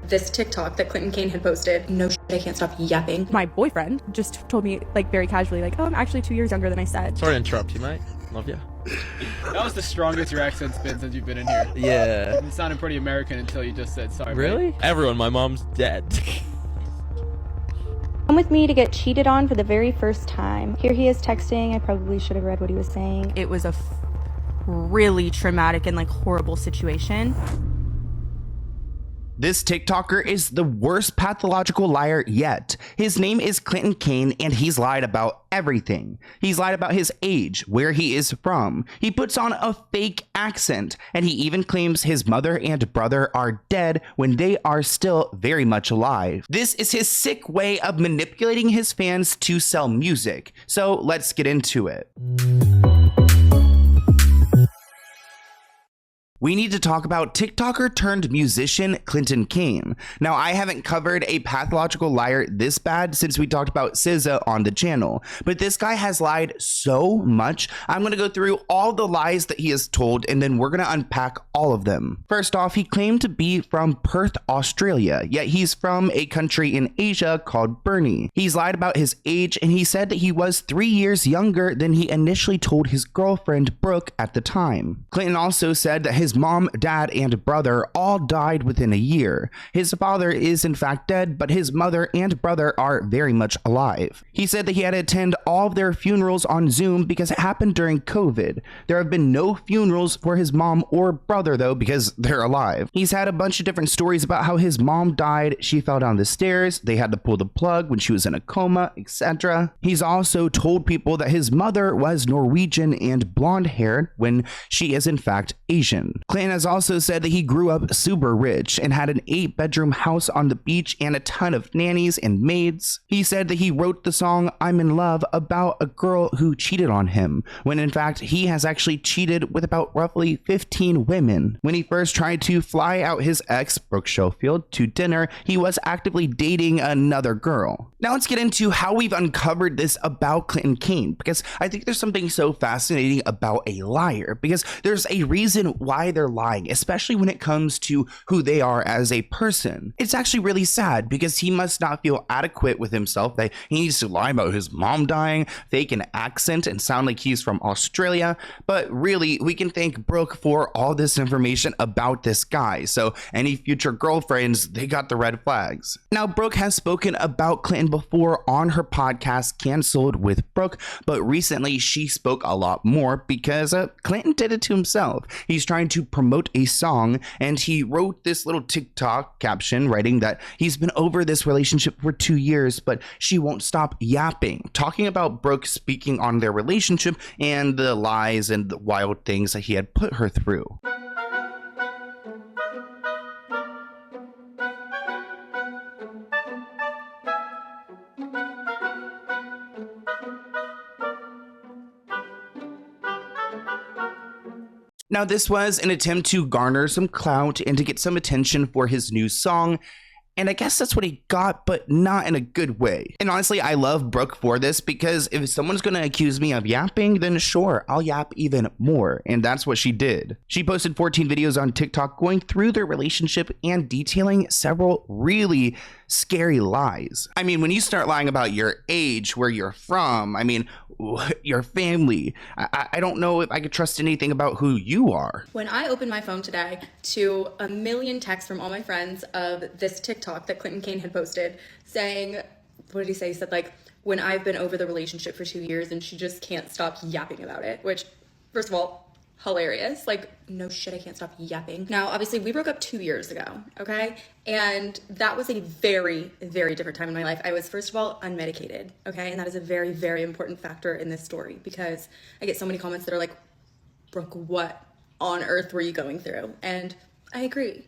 this TikTok that Clinton Kane had posted. No shit, I can't stop yapping. My boyfriend just told me, like, very casually, like, oh, I'm actually 2 years younger than I said. Sorry to interrupt you, mate. Love you. That was the strongest your accent's been since you've been in here. Yeah. It sounded pretty American until you just said sorry. Really? Mate. Everyone, my mom's dead. Come with me to get cheated on for the very first time. Here he is texting. I probably should have read what he was saying. It was a really traumatic and like horrible situation. This TikToker is the worst pathological liar yet. His name is Clinton Kane, and he's lied about everything. He's lied about his age, where he is from. He puts on a fake accent, and he even claims his mother and brother are dead when they are still very much alive. This is his sick way of manipulating his fans to sell music. So let's get into it. We need to talk about TikToker turned musician Clinton Kane. Now, I haven't covered a pathological liar this bad since we talked about SZA on the channel, but this guy has lied so much. I'm going to go through all the lies that he has told, and then we're going to unpack all of them. First off, he claimed to be from Perth, Australia, yet he's from a country in Asia called Burnie. He's lied about his age, and he said that he was 3 years younger than he initially told his girlfriend Brooke at the time. Clinton also said that his mom, dad, and brother all died within a year. His father is in fact dead, but his mother and brother are very much alive. He said that he had to attend all of their funerals on Zoom because it happened during COVID. There have been no funerals for his mom or brother though because they're alive. He's had a bunch of different stories about how his mom died, she fell down the stairs, they had to pull the plug when she was in a coma, etc. He's also told people that his mother was Norwegian and blonde haired when she is in fact Asian. Clinton has also said that he grew up super rich and had an 8-bedroom house on the beach and a ton of nannies and maids. He said that he wrote the song I'm in Love about a girl who cheated on him, when in fact he has actually cheated with about roughly 15 women. When he first tried to fly out his ex, Brooke Schofield, to dinner, he was actively dating another girl. Now let's get into how we've uncovered this about Clinton Kane, because I think there's something so fascinating about a liar, because there's a reason why they're lying, especially when it comes to who they are as a person. It's actually really sad because he must not feel adequate with himself that he needs to lie about his mom dying, fake an accent, and sound like he's from Australia. But really, we can thank Brooke for all this information about this guy. So any future girlfriends, they got the red flags. Now, Brooke has spoken about Clinton before on her podcast, Canceled with Brooke, but recently she spoke a lot more because Clinton did it to himself. He's trying to promote a song, and he wrote this little TikTok caption writing that he's been over this relationship for 2 years, but she won't stop yapping, talking about Brooke speaking on their relationship and the lies and the wild things that he had put her through. Now, this was an attempt to garner some clout and to get some attention for his new song. And I guess that's what he got, but not in a good way. And honestly, I love Brooke for this because if someone's going to accuse me of yapping, then sure, I'll yap even more. And that's what she did. She posted 14 videos on TikTok going through their relationship and detailing several really scary lies. I mean, when you start lying about your age, where you're from, I mean, your family, I don't know if I could trust anything about who you are. When I opened my phone today to a million texts from all my friends of this TikTok that Clinton Kane had posted saying, what did he say? He said like, when I've been over the relationship for 2 years and she just can't stop yapping about it, which first of all, hilarious. Like, no shit, I can't stop yapping. Now, obviously we broke up 2 years ago, okay? And that was a very, very different time in my life. I was, first of all, unmedicated, okay? And that is a very, very important factor in this story because I get so many comments that are like, Brooke, what on earth were you going through? And I agree.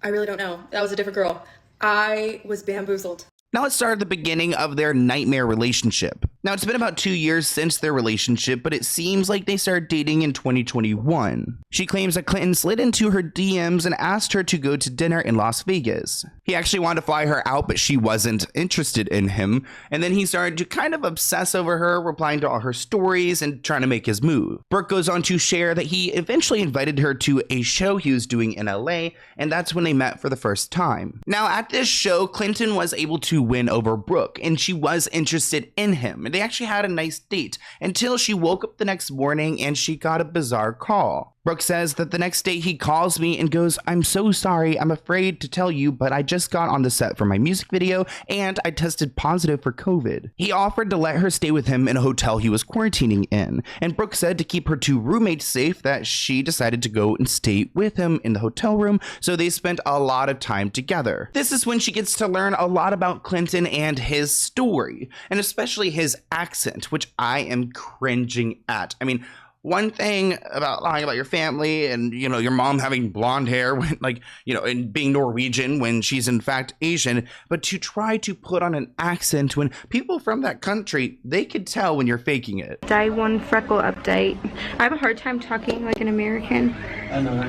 I really don't know. That was a different girl. I was bamboozled. Now let's start at the beginning of their nightmare relationship. Now it's been about 2 years since their relationship, but it seems like they started dating in 2021. She claims that Clinton slid into her DMs and asked her to go to dinner in Las Vegas. He actually wanted to fly her out, but she wasn't interested in him. And then he started to kind of obsess over her, replying to all her stories and trying to make his move. Brooke goes on to share that he eventually invited her to a show he was doing in LA, and that's when they met for the first time. Now, at this show, Clinton was able to win over Brooke, and she was interested in him. And they actually had a nice date until she woke up the next morning and she got a bizarre call. Brooke says that the next day he calls me and goes, "I'm so sorry, I'm afraid to tell you, but I just got on the set for my music video and I tested positive for COVID." He offered to let her stay with him in a hotel he was quarantining in, and Brooke said to keep her two roommates safe that she decided to go and stay with him in the hotel room, so they spent a lot of time together. This is when she gets to learn a lot about Clinton and his story, and especially his accent, which I am cringing at. I mean, one thing about lying about your family and, you know, your mom having blonde hair, when, like, you know, and being Norwegian when she's in fact Asian, but to try to put on an accent when people from that country, they could tell when you're faking it. Day one freckle update. I have a hard time talking like an American. I know.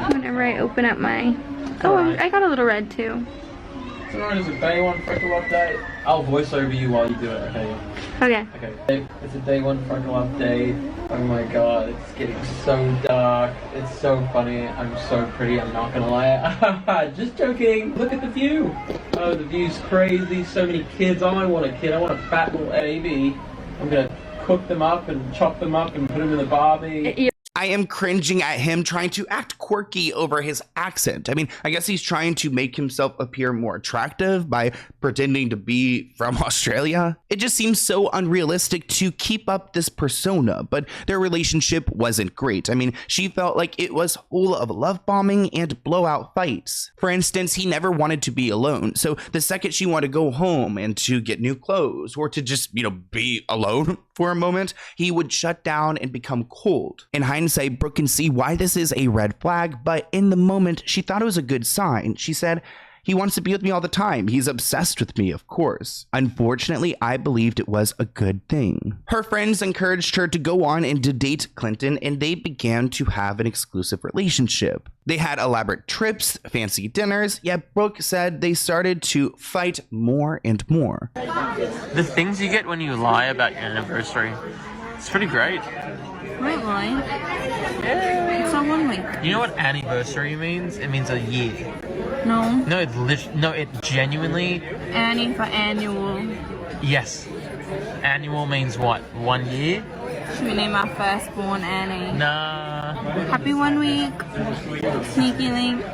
Whenever I open up my... Oh, I got a little red too. So it's a day one freckle update. I'll voice over you while you do it, okay? Okay. Okay. It's a day one freckle update. Oh my god, it's getting so dark. It's so funny. I'm so pretty, I'm not gonna lie. Just joking. Look at the view. Oh, the view's crazy. So many kids. I want a kid. I want a fat little baby. I'm gonna cook them up and chop them up and put them in the Barbie. I am cringing at him trying to act quirky over his accent. I mean, I guess he's trying to make himself appear more attractive by pretending to be from Australia. It just seems so unrealistic to keep up this persona, but their relationship wasn't great. I mean, she felt like it was full of love bombing and blowout fights. For instance, he never wanted to be alone. So the second she wanted to go home and to get new clothes or to just, you know, be alone for a moment, he would shut down and become cold. In hindsight, Brooke can see why this is a red flag, but in the moment, she thought it was a good sign. She said, "He wants to be with me all the time. He's obsessed with me, of course." Unfortunately, I believed it was a good thing. Her friends encouraged her to go on and to date Clinton, and they began to have an exclusive relationship. They had elaborate trips, fancy dinners, yet Brooke said they started to fight more and more. The things you get when you lie about your anniversary, it's pretty great. Wait, lying? Yeah. It's not 1 week. You know what anniversary means? It means a year. No. No, it genuinely... Annie for annual. Yes. Annual means what? 1 year? Should we name our firstborn Annie? Nah. Happy 1 week. Sneaky link.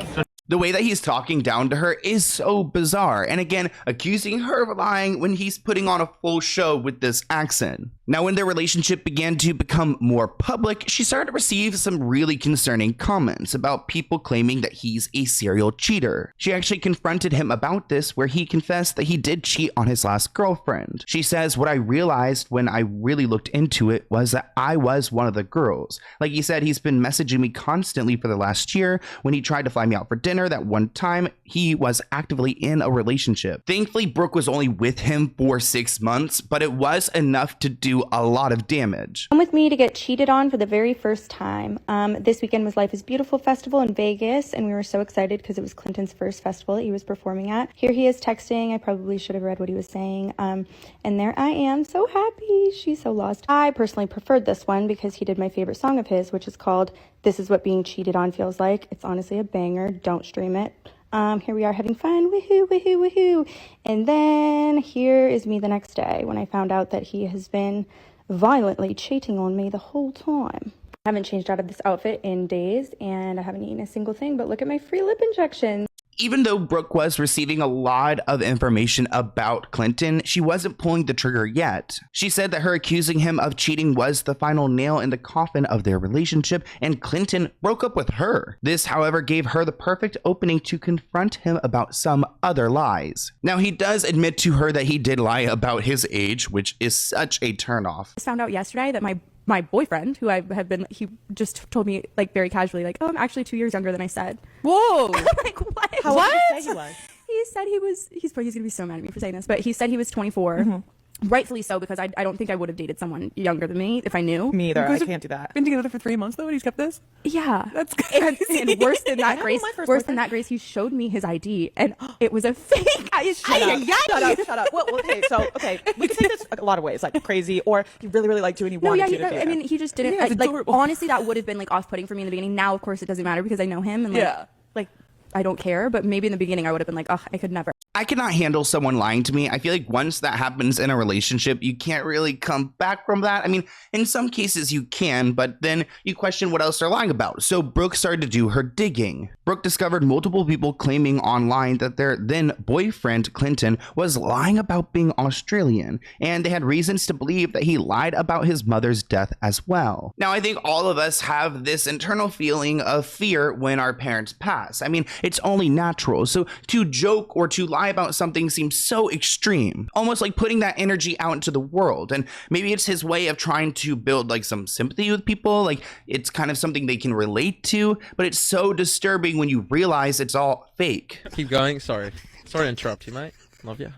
The way that he's talking down to her is so bizarre, and again, accusing her of lying when he's putting on a full show with this accent. Now, when their relationship began to become more public, she started to receive some really concerning comments about people claiming that he's a serial cheater. She actually confronted him about this, where he confessed that he did cheat on his last girlfriend. She says, "What I realized when I really looked into it was that I was one of the girls. Like he said, he's been messaging me constantly for the last year. When he tried to fly me out for dinner that one time, he was actively in a relationship." Thankfully, Brooke was only with him for 6 months, but it was enough to do a lot of damage. Come with me to get cheated on for the very first time. This weekend was Life is Beautiful Festival in Vegas, and we were so excited because it was Clinton's first festival that he was performing at. Here he is texting. I probably should have read what he was saying. And there I am, so happy. She's so lost. I personally preferred this one because he did my favorite song of his, which is called "This Is What Being Cheated On Feels Like." It's honestly a banger. Don't stream it. Here we are having fun. Woohoo, woohoo, woohoo. And then here is me the next day when I found out that he has been violently cheating on me the whole time. I haven't changed out of this outfit in days, and I haven't eaten a single thing, but look at my free lip injections. Even though Brooke was receiving a lot of information about Clinton, she wasn't pulling the trigger yet. She said that her accusing him of cheating was the final nail in the coffin of their relationship, and Clinton broke up with her. This, however, gave her the perfect opening to confront him about some other lies. Now, he does admit to her that he did lie about his age, which is such a turnoff. I found out yesterday that my boyfriend, who I have been, he just told me like very casually, like, "Oh, I'm actually 2 years younger than I said." Whoa. I'm like, what? How old did you say he was? He said he's gonna be so mad at me for saying this, but he said he was 24. Rightfully so, because I don't think I would have dated someone younger than me if I knew. Me either. You I guys have can't do that. Been together for 3 months though, and he's kept this. Yeah, That's and crazy. worse than that, I Grace. know my first Worse than boyfriend. that, Grace. He showed me his ID, and it was a fake. Shut up. Well, okay, so, okay, we can take this a lot of ways, like crazy, or he really, really liked you and he No, wanted yeah, you to date I mean, him. he just didn't. Yeah, it's like, adorable. honestly, that would have been like off-putting for me in the beginning. Now, of course, it doesn't matter because I know him, and like I don't care. But maybe in the beginning, I would have been like, oh, I could never. I cannot handle someone lying to me. I feel like once that happens in a relationship, you can't really come back from that. I mean, in some cases you can, but then you question what else they're lying about. So Brooke started to do her digging. Brooke discovered multiple people claiming online that their then boyfriend, Clinton, was lying about being Australian, and they had reasons to believe that he lied about his mother's death as well. Now, I think all of us have this internal feeling of fear when our parents pass. I mean, it's only natural. So to joke or to lie about something seems so extreme, almost like putting that energy out into the world. And maybe it's his way of trying to build like some sympathy with people, like it's kind of something they can relate to, but it's so disturbing when you realize it's all fake. Keep going. Sorry to interrupt you, mate. Love you.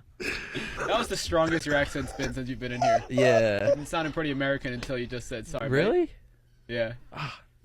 That was the strongest your accent's been since you've been in here. Yeah. It sounded pretty American until you just said sorry. Really? Mate. Yeah.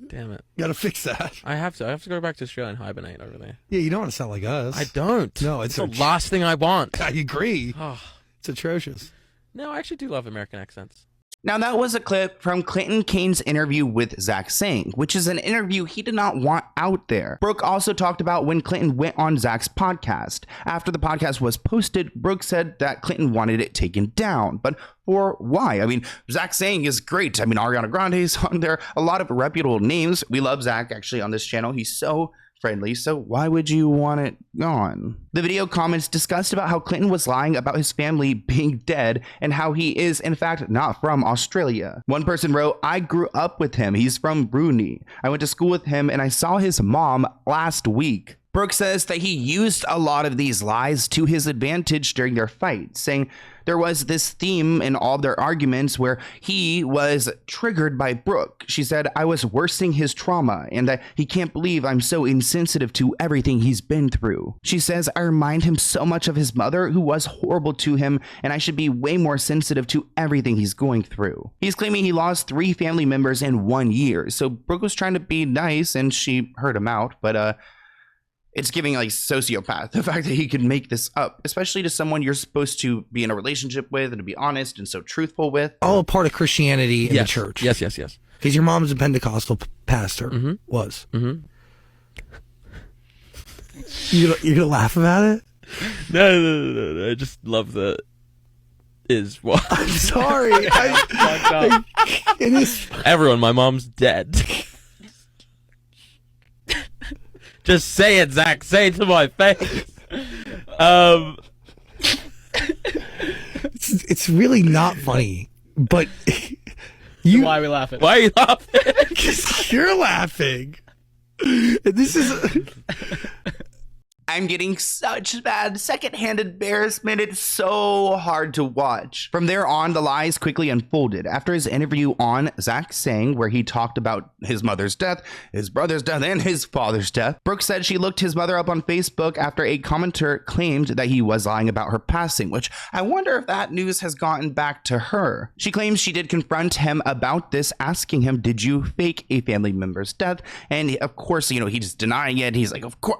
Damn it. Gotta fix that. I have to go back to Australia and hibernate over there. Yeah, you don't want to sound like us. I don't. No, it's the last thing I want. I agree. Oh. It's atrocious. No, I actually do love American accents. Now, that was a clip from Clinton Kane's interview with Zach Sang, which is an interview he did not want out there. Brooke also talked about when Clinton went on Zach's podcast. After the podcast was posted, Brooke said that Clinton wanted it taken down, but for why? I mean, Zach Sang is great. I mean, Ariana Grande's on there, a lot of reputable names. We love Zach actually on this channel. He's so friendly, so why would you want it gone? The video comments discussed about how Clinton was lying about his family being dead and how he is in fact not from Australia. One person wrote, I grew up with him. He's from Brunei. I went to school with him and I saw his mom last week. Brooke says that he used a lot of these lies to his advantage during their fight, saying there was this theme in all their arguments where he was triggered by Brooke. She said, I was worsening his trauma and that he can't believe I'm so insensitive to everything he's been through. She says, I remind him so much of his mother who was horrible to him and I should be way more sensitive to everything he's going through. He's claiming he lost 3 family members in 1 year. So Brooke was trying to be nice and she heard him out, but it's giving like sociopath, the fact that he could make this up, especially to someone you're supposed to be in a relationship with and to be honest and so truthful with. All a part of Christianity in the church. Yes. Because your mom's a Pentecostal pastor. Was. You gonna laugh about it? No. I just love the is what. I'm sorry. It is. Everyone, my mom's dead. Just say it, Zach. Say it to my face. It's really not funny, but Why are we laughing? Why are you laughing? Because you're laughing. This is. I'm getting such bad secondhand embarrassment. It's so hard to watch. From there on, the lies quickly unfolded. After his interview on Zach Sang, where he talked about his mother's death, his brother's death, and his father's death, Brooke said she looked his mother up on Facebook after a commenter claimed that he was lying about her passing, which I wonder if that news has gotten back to her. She claims she did confront him about this, asking him, did you fake a family member's death? And of course, he's denying it. He's like, of course,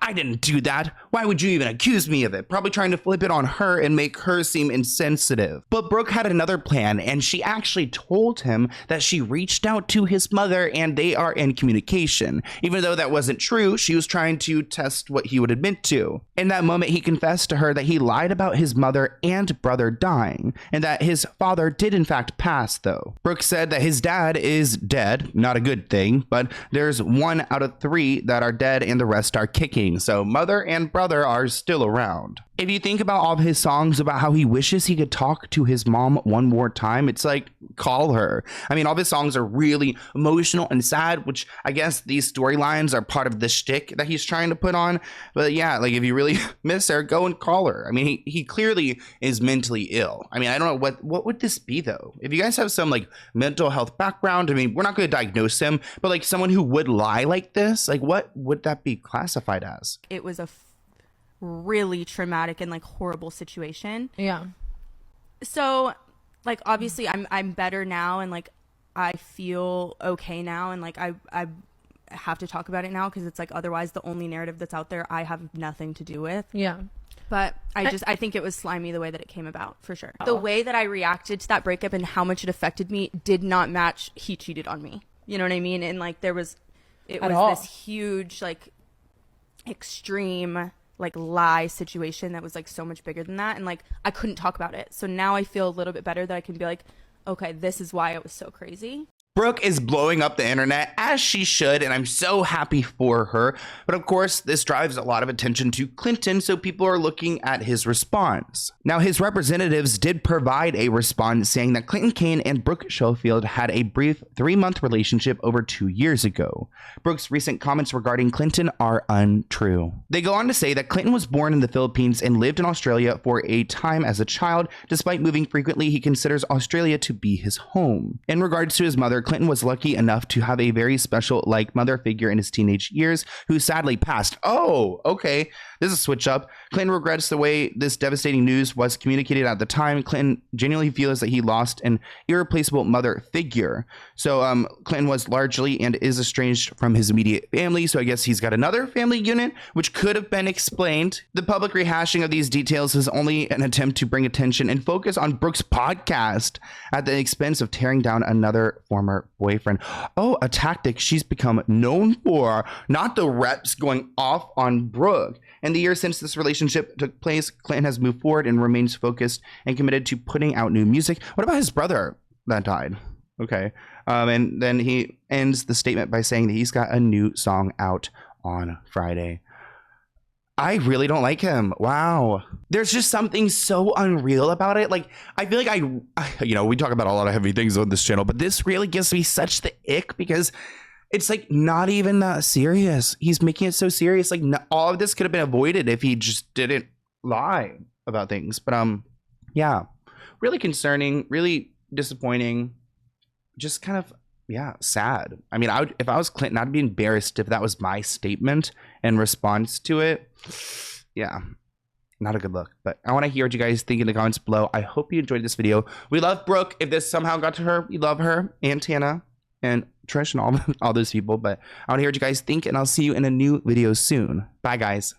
I didn't do that. Why would you even accuse me of it? Probably trying to flip it on her and make her seem insensitive. But Brooke had another plan, and she actually told him that she reached out to his mother and they are in communication. Even though that wasn't true, she was trying to test what he would admit to. In that moment, he confessed to her that he lied about his mother and brother dying, and that his father did in fact pass, though. Brooke said that his dad is dead, not a good thing, but there's 1 out of 3 that are dead and the rest are kicking, so mother and brother are still around. If you think about all of his songs about how he wishes he could talk to his mom one more time, it's like, call her. I mean, all of his songs are really emotional and sad, which I guess these storylines are part of the shtick that he's trying to put on. But yeah, like if you really miss her, go and call her. I mean, he clearly is mentally ill. I mean, I don't know what would this be though? If you guys have some like mental health background, I mean, we're not going to diagnose him, but like someone who would lie like this, like what would that be classified as? It was a really traumatic and like horrible situation. Yeah. So, like, obviously I'm better now, and like I feel okay now, and like I have to talk about it now because it's like otherwise the only narrative that's out there I have nothing to do with. Yeah. But I think it was slimy the way that it came about, for sure. The way that I reacted to that breakup and how much it affected me did not match he cheated on me. You know what I mean? And like it was this huge, like, extreme, like, lie situation that was like so much bigger than that, and like I couldn't talk about it. So now I feel a little bit better that I can be like, okay, this is why it was so crazy. Brooke is blowing up the internet, as she should, and I'm so happy for her. But of course, this drives a lot of attention to Clinton, so people are looking at his response. Now, his representatives did provide a response saying that Clinton Kane and Brooke Schofield had a brief 3-month relationship over 2 years ago. Brooke's recent comments regarding Clinton are untrue. They go on to say that Clinton was born in the Philippines and lived in Australia for a time as a child. Despite moving frequently, he considers Australia to be his home. In regards to his mother, Clinton was lucky enough to have a very special mother figure in his teenage years who sadly passed. Oh, okay. This is a switch up. Clinton regrets the way this devastating news was communicated at the time. Clinton genuinely feels that he lost an irreplaceable mother figure. So Clinton was largely and is estranged from his immediate family. So I guess he's got another family unit, which could have been explained. The public rehashing of these details is only an attempt to bring attention and focus on Brooke's podcast at the expense of tearing down another former boyfriend. Oh, a tactic she's become known for, not the reps going off on Brooke. In the years since this relationship took place, Clinton has moved forward and remains focused and committed to putting out new music. What about his brother that died? Okay. And then he ends the statement by saying that he's got a new song out on Friday. I really don't like him. Wow. There's just something so unreal about it. Like, I feel like we talk about a lot of heavy things on this channel, but this really gives me such the ick because it's like not even that serious. He's making it so serious. Like all of this could have been avoided if he just didn't lie about things. But yeah, really concerning, really disappointing. Just kind of, yeah, sad. I mean, if I was Clinton, I'd be embarrassed if that was my statement in response to it. Yeah, not a good look. But I want to hear what you guys think in the comments below. I hope you enjoyed this video. We love Brooke. If this somehow got to her, we love her and Tana and Trish and all those people. But I want to hear what you guys think, and I'll see you in a new video soon. Bye, guys.